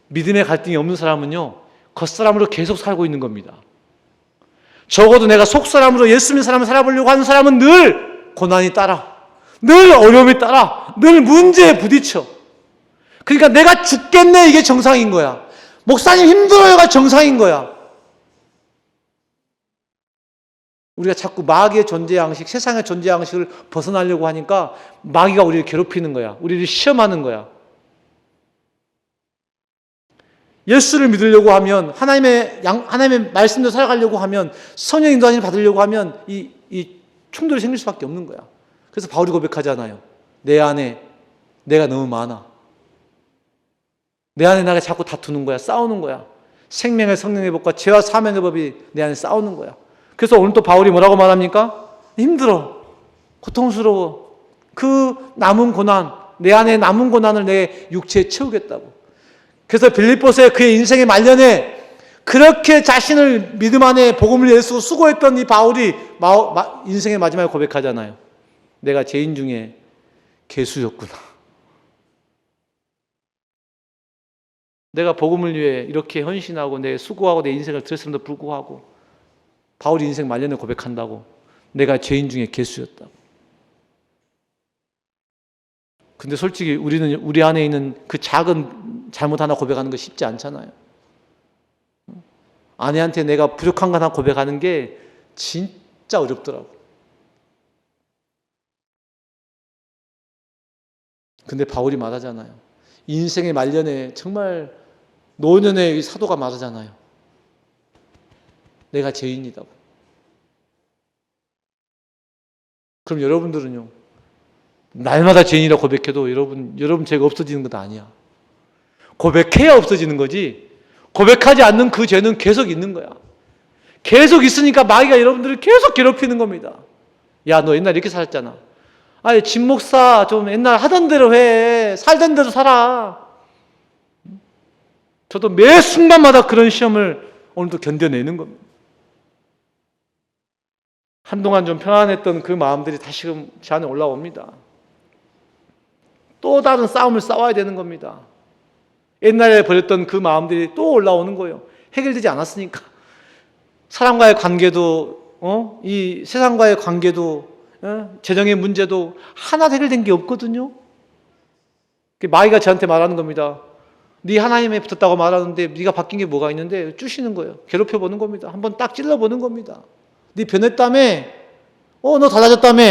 S1: 믿음의 갈등이 없는 사람은요, 겉사람으로 계속 살고 있는 겁니다. 적어도 내가 속사람으로 예수 믿는 사람을 살아보려고 하는 사람은 늘 고난이 따라, 늘 어려움이 따라, 늘 문제에 부딪혀. 그러니까 내가 죽겠네, 이게 정상인 거야. 목사님 힘들어요가 정상인 거야. 우리가 자꾸 마귀의 존재 양식, 세상의 존재 양식을 벗어나려고 하니까 마귀가 우리를 괴롭히는 거야. 우리를 시험하는 거야. 예수를 믿으려고 하면, 하나님의 말씀대로 살아가려고 하면, 성령 인도하심을 받으려고 하면 이 충돌이 생길 수밖에 없는 거야. 그래서 바울이 고백하잖아요. 내 안에 내가 너무 많아. 내 안에 나가 자꾸 다투는 거야. 싸우는 거야. 생명의 성령의 법과 죄와 사명의 법이 내 안에 싸우는 거야. 그래서 오늘 또 바울이 뭐라고 말합니까? 힘들어. 고통스러워. 그 남은 고난, 내 안에 남은 고난을 내 육체에 채우겠다고. 그래서 빌립보서에 그의 인생의 말년에 그렇게 자신을 믿음 안에 복음을 내수고 수고했던 이 바울이 인생의 마지막에 고백하잖아요. 내가 죄인 중에 괴수였구나. 내가 복음을 위해 이렇게 헌신하고 내 수고하고 내 인생을 드렸음에도 불구하고 바울이 인생 말년에 고백한다고. 내가 죄인 중에 괴수였다고. 근데 솔직히 우리는 우리 안에 있는 그 작은 잘못 하나 고백하는 거 쉽지 않잖아요. 아내한테 내가 부족한 거 하나 고백하는 게 진짜 어렵더라고. 근데 바울이 말하잖아요. 인생의 말년에 정말 노년의 사도가 말하잖아요. 내가 죄인이다고. 그럼 여러분들은요, 날마다 죄인이라고 고백해도 여러분 죄가 없어지는 것 아니야. 고백해야 없어지는 거지, 고백하지 않는 그 죄는 계속 있는 거야. 계속 있으니까 마귀가 여러분들을 계속 괴롭히는 겁니다. 야, 너 옛날에 이렇게 살았잖아. 아니, 진 목사 좀 옛날 하던 대로 해. 살던 대로 살아. 저도 매 순간마다 그런 시험을 오늘도 견뎌내는 겁니다. 한동안 좀 편안했던 그 마음들이 다시금 제 안에 올라옵니다. 또 다른 싸움을 싸워야 되는 겁니다. 옛날에 버렸던 그 마음들이 또 올라오는 거예요. 해결되지 않았으니까. 사람과의 관계도, 이 세상과의 관계도, 재정의 문제도 하나도 해결된 게 없거든요. 마귀가 저한테 말하는 겁니다. 네 하나님에 붙었다고 말하는데 네가 바뀐 게 뭐가 있는데 쭈시는 거예요. 괴롭혀보는 겁니다. 한번 딱 찔러보는 겁니다. 네 변했다며? 너 달라졌다며?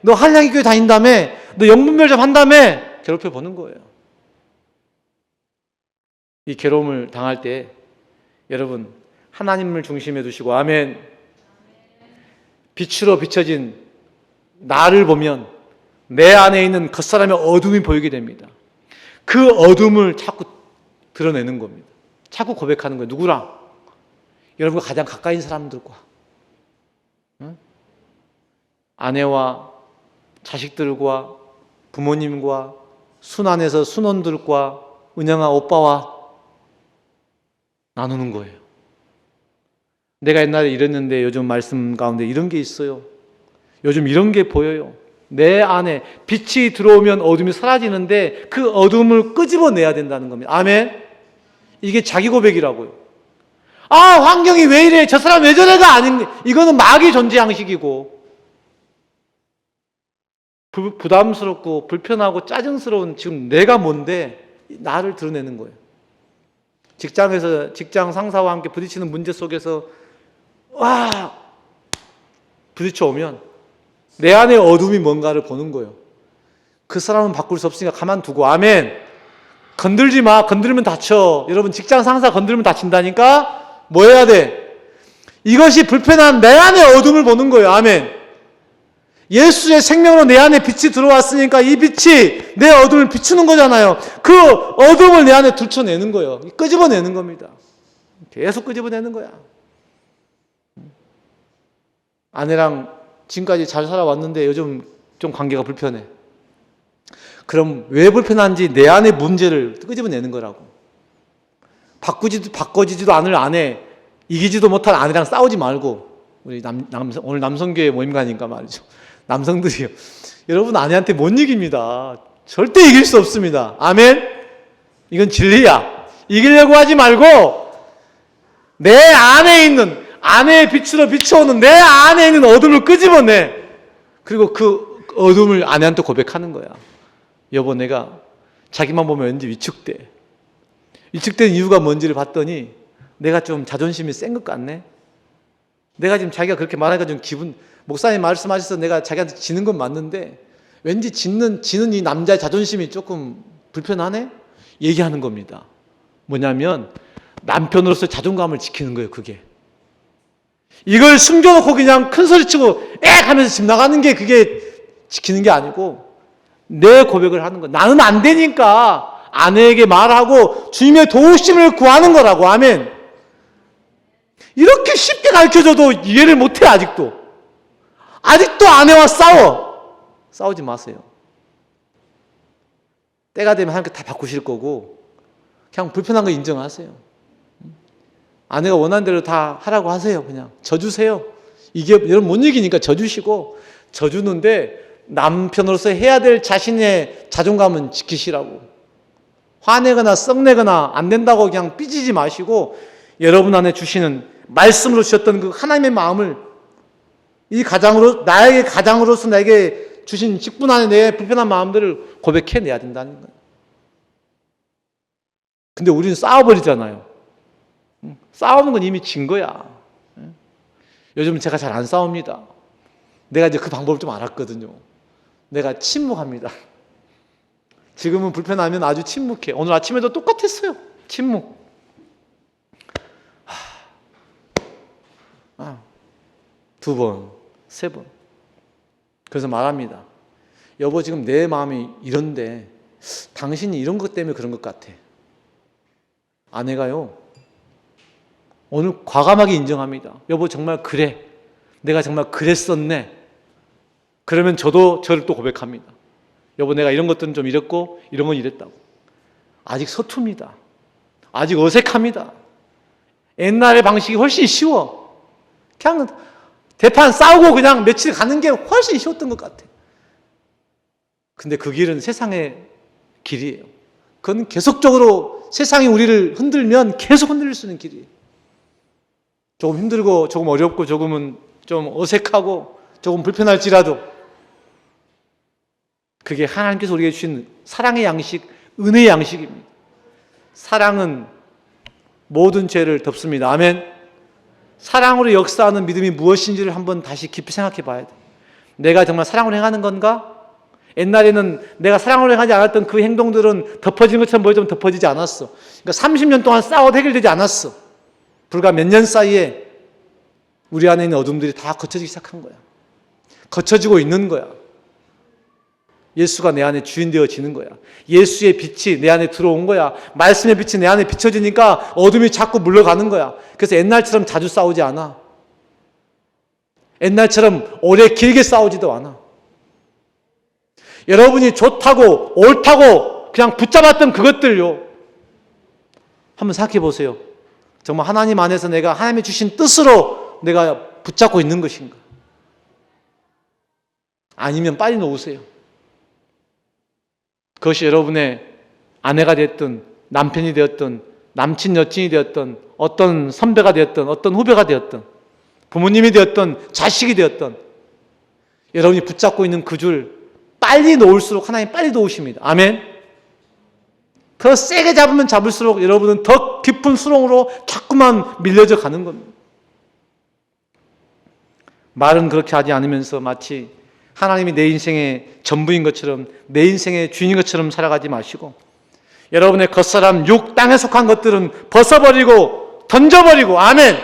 S1: 너 한량의 교회 다닌다며? 너 영분별 좀 한다며? 괴롭혀보는 거예요. 이 괴로움을 당할 때 여러분 하나님을 중심에 두시고, 아멘, 빛으로 비춰진 나를 보면 내 안에 있는 겉사람의 어둠이 보이게 됩니다. 그 어둠을 자꾸 드러내는 겁니다. 자꾸 고백하는 거예요. 누구랑? 여러분과 가장 가까이 있는 사람들과, 아내와 자식들과 부모님과 순안에서 순원들과 은영아 오빠와 나누는 거예요. 내가 옛날에 이랬는데 요즘 말씀 가운데 이런 게 있어요. 요즘 이런 게 보여요. 내 안에 빛이 들어오면 어둠이 사라지는데 그 어둠을 끄집어내야 된다는 겁니다. 아멘. 이게 자기 고백이라고요. 아, 환경이 왜 이래, 저 사람 왜 저래가 아닌, 이거는 마귀 존재 양식이고, 부담스럽고 불편하고 짜증스러운 지금 내가 뭔데 나를 드러내는 거예요. 직장에서 직장 상사와 함께 부딪히는 문제 속에서 부딪혀 오면 내 안에 어둠이 뭔가를 보는 거예요. 그 사람은 바꿀 수 없으니까 가만두고, 아멘. 건들지 마. 건들면 다쳐. 여러분, 직장 상사 건들면 다친다니까 뭐 해야 돼? 이것이 불편한 내 안의 어둠을 보는 거예요. 아멘. 예수의 생명으로 내 안에 빛이 들어왔으니까 이 빛이 내 어둠을 비추는 거잖아요. 그 어둠을 내 안에 들춰내는 거예요. 끄집어내는 겁니다. 계속 끄집어내는 거야. 아내랑 지금까지 잘 살아왔는데 요즘 좀 관계가 불편해. 그럼 왜 불편한지 내 안의 문제를 끄집어내는 거라고. 바꿔지지도 않을 아내, 이기지도 못한 아내랑 싸우지 말고, 우리 오늘 남성교회 모임 가니까 말이죠. 남성들이요. 여러분 아내한테 못 이깁니다. 절대 이길 수 없습니다. 아멘? 이건 진리야. 이기려고 하지 말고 내 안에 있는, 아내의 빛으로 비춰오는 내 안에 있는 어둠을 끄집어내. 그리고 그 어둠을 아내한테 고백하는 거야. 여보, 내가 자기만 보면 왠지 위축돼. 위축된 이유가 뭔지를 봤더니 내가 좀 자존심이 센 것 같네. 내가 지금 자기가 그렇게 말하니까 좀 목사님 말씀하셔서 내가 자기한테 지는 건 맞는데 왠지 지는 이 남자의 자존심이 조금 불편하네? 얘기하는 겁니다. 뭐냐면 남편으로서 자존감을 지키는 거예요, 그게. 이걸 숨겨놓고 그냥 큰 소리 치고 엑 하면서 집 나가는 게 그게 지키는 게 아니고 내 고백을 하는 거예요. 나는 안 되니까 아내에게 말하고 주님의 도우심을 구하는 거라고. 아멘. 이렇게 쉽게 가르쳐줘도 이해를 못해. 아직도 아내와 싸우지 마세요. 때가 되면 하나님께 다 바꾸실 거고 그냥 불편한 거 인정하세요. 아내가 원하는 대로 다 하라고 하세요. 그냥 져주세요. 이게 여러분 못 이기니까 져주시고, 져주는데 남편으로서 해야 될 자신의 자존감은 지키시라고. 화내거나 썩내거나 안 된다고 그냥 삐지지 마시고 여러분 안에 주시는 말씀으로 주셨던 그 하나님의 마음을 이 가장으로, 나에게 가장으로서 내게 주신 직분 안에 내 불편한 마음들을 고백해내야 된다는 거예요. 근데 우리는 싸워버리잖아요. 싸우는 건 이미 진 거야. 요즘은 제가 잘 안 싸웁니다. 내가 이제 그 방법을 좀 알았거든요. 내가 침묵합니다. 지금은 불편하면 아주 침묵해. 오늘 아침에도 똑같았어요. 침묵. 두 번, 세 번. 그래서 말합니다. 여보, 지금 내 마음이 이런데 당신이 이런 것 때문에 그런 것 같아. 아내가요, 오늘 과감하게 인정합니다. 여보, 정말 그래. 내가 정말 그랬었네. 그러면 저도 저를 또 고백합니다. 여보, 내가 이런 것들은 좀 이랬고 이런 건 이랬다고. 아직 서툽니다. 아직 어색합니다. 옛날의 방식이 훨씬 쉬워. 그냥 대판 싸우고 그냥 며칠 가는 게 훨씬 쉬웠던 것 같아. 근데 그 길은 세상의 길이에요. 그건 계속적으로 세상이 우리를 흔들면 계속 흔들릴 수 있는 길이에요. 조금 힘들고 조금 어렵고 조금은 좀 어색하고 조금 불편할지라도 그게 하나님께서 우리에게 주신 사랑의 양식, 은혜의 양식입니다. 사랑은 모든 죄를 덮습니다. 아멘. 사랑으로 역사하는 믿음이 무엇인지를 한번 다시 깊이 생각해 봐야 돼. 내가 정말 사랑으로 행하는 건가? 옛날에는 내가 사랑으로 행하지 않았던 그 행동들은 덮어진 것처럼 보이지만 덮어지지 않았어. 그러니까 30년 동안 싸워도 해결되지 않았어. 불과 몇 년 사이에 우리 안에 있는 어둠들이 다 거쳐지기 시작한 거야. 거쳐지고 있는 거야. 예수가 내 안에 주인 되어지는 거야. 예수의 빛이 내 안에 들어온 거야. 말씀의 빛이 내 안에 비춰지니까 어둠이 자꾸 물러가는 거야. 그래서 옛날처럼 자주 싸우지 않아. 옛날처럼 오래 길게 싸우지도 않아. 여러분이 좋다고 옳다고 그냥 붙잡았던 그것들요, 한번 생각해 보세요. 정말 하나님 안에서 내가 하나님이 주신 뜻으로 내가 붙잡고 있는 것인가? 아니면 빨리 놓으세요. 그것이 여러분의 아내가 되었든 남편이 되었든 남친 여친이 되었든 어떤 선배가 되었든 어떤 후배가 되었든 부모님이 되었든 자식이 되었든 여러분이 붙잡고 있는 그 줄 빨리 놓을수록 하나님 빨리 놓으십니다. 아멘. 더 세게 잡으면 잡을수록 여러분은 더 깊은 수렁으로 자꾸만 밀려져 가는 겁니다. 말은 그렇게 하지 않으면서 마치 하나님이 내 인생의 전부인 것처럼 내 인생의 주인인 것처럼 살아가지 마시고 여러분의 겉사람 육 땅에 속한 것들은 벗어버리고 던져버리고 아멘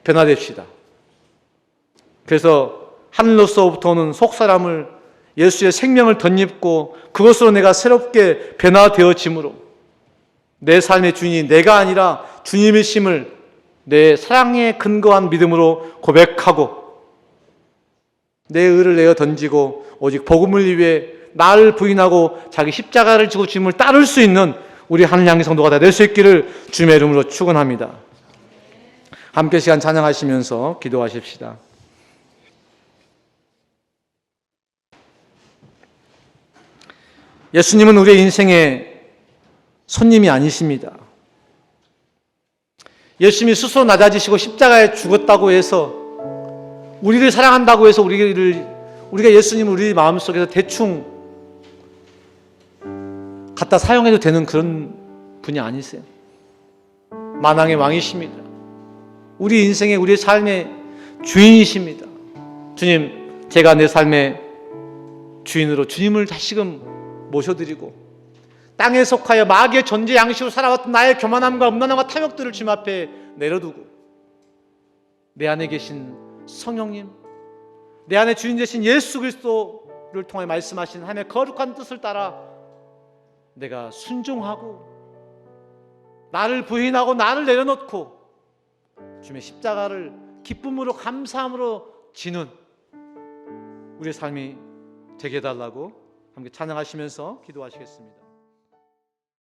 S1: 변화됩시다. 그래서 하늘로서부터 오는 속사람을 예수의 생명을 덧입고 그것으로 내가 새롭게 변화되어짐으로 내 삶의 주인이 내가 아니라 주님이심을 내 사랑에 근거한 믿음으로 고백하고 내 의를 내어 던지고 오직 복음을 위해 나를 부인하고 자기 십자가를 지고 주님을 따를 수 있는 우리 하늘 향기 성도가 다 될 수 있기를 주님의 이름으로 축원합니다. 함께 시간 찬양하시면서 기도하십시다. 예수님은 우리의 인생의 손님이 아니십니다. 예수님이 스스로 낮아지시고 십자가에 죽었다고 해서 우리를 사랑한다고 해서 우리가 예수님을 우리 마음속에서 대충 갖다 사용해도 되는 그런 분이 아니세요. 만왕의 왕이십니다. 우리 인생의 우리의 삶의 주인이십니다. 주님, 제가 내 삶의 주인으로 주님을 다시금 모셔드리고 땅에 속하여 마귀의 존재 양식으로 살아왔던 나의 교만함과 음란함과 탐욕들을 주님 앞에 내려두고 내 안에 계신 성령님, 내 안에 주인 되신 예수 그리스도를 통해 말씀하신 하나님의 거룩한 뜻을 따라 내가 순종하고 나를 부인하고 나를 내려놓고 주님의 십자가를 기쁨으로 감사함으로 지는 우리의 삶이 되게 해달라고 함께 찬양하시면서 기도하시겠습니다.